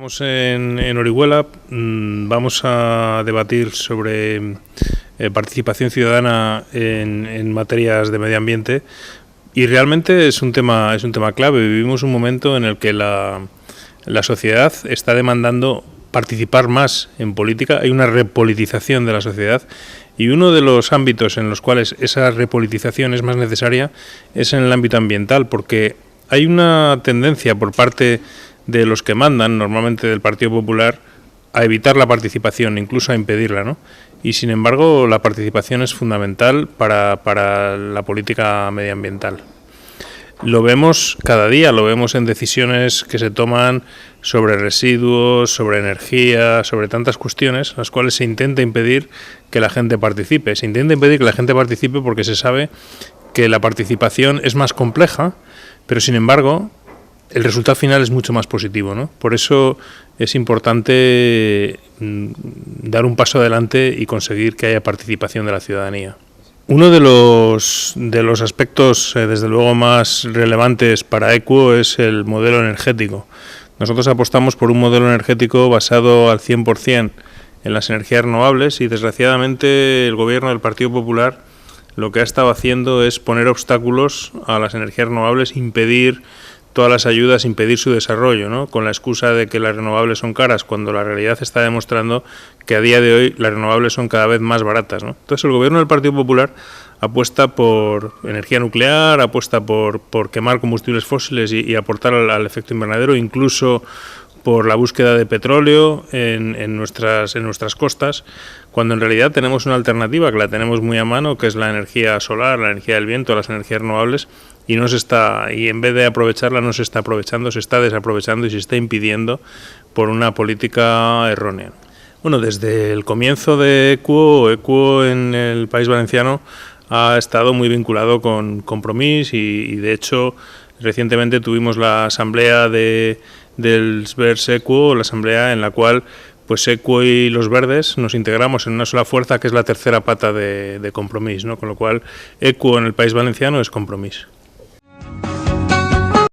Estamos en Orihuela, vamos a debatir sobre participación ciudadana en materias de medio ambiente y realmente es un tema clave. Vivimos un momento en el que la sociedad está demandando participar más en política, hay una repolitización de la sociedad y uno de los ámbitos en los cuales esa repolitización es más necesaria es en el ámbito ambiental, porque hay una tendencia por parte de los que mandan, normalmente del Partido Popular, a evitar la participación, incluso a impedirla, ¿no? Y sin embargo, la participación es fundamental para la política medioambiental. Lo vemos cada día, lo vemos en decisiones que se toman sobre residuos, sobre energía, sobre tantas cuestiones, en las cuales se intenta impedir que la gente participe. Se intenta impedir que la gente participe porque se sabe que la participación es más compleja, pero sin embargo el resultado final es mucho más positivo, ¿no? Por eso es importante dar un paso adelante y conseguir que haya participación de la ciudadanía. Uno de los aspectos, desde luego, más relevantes para Equo es el modelo energético. Nosotros apostamos por un modelo energético basado al 100% en las energías renovables y, desgraciadamente, el gobierno del Partido Popular lo que ha estado haciendo es poner obstáculos a las energías renovables, impedir todas las ayudas, impedir su desarrollo, ¿no? Con la excusa de que las renovables son caras, cuando la realidad está demostrando que a día de hoy las renovables son cada vez más baratas, ¿no? Entonces el gobierno del Partido Popular apuesta por energía nuclear, apuesta por quemar combustibles fósiles y aportar al efecto invernadero, incluso por la búsqueda de petróleo en nuestras costas, cuando en realidad tenemos una alternativa que la tenemos muy a mano, que es la energía solar, la energía del viento, las energías renovables, y en vez de aprovecharla no se está aprovechando, se está desaprovechando y se está impidiendo por una política errónea. Bueno, desde el comienzo de Equo en el País Valenciano ha estado muy vinculado con Compromís y de hecho recientemente tuvimos la asamblea del Verds Equo, la asamblea en la cual pues Equo y los Verdes nos integramos en una sola fuerza que es la tercera pata de Compromís, ¿no? Con lo cual Equo en el País Valenciano es Compromís.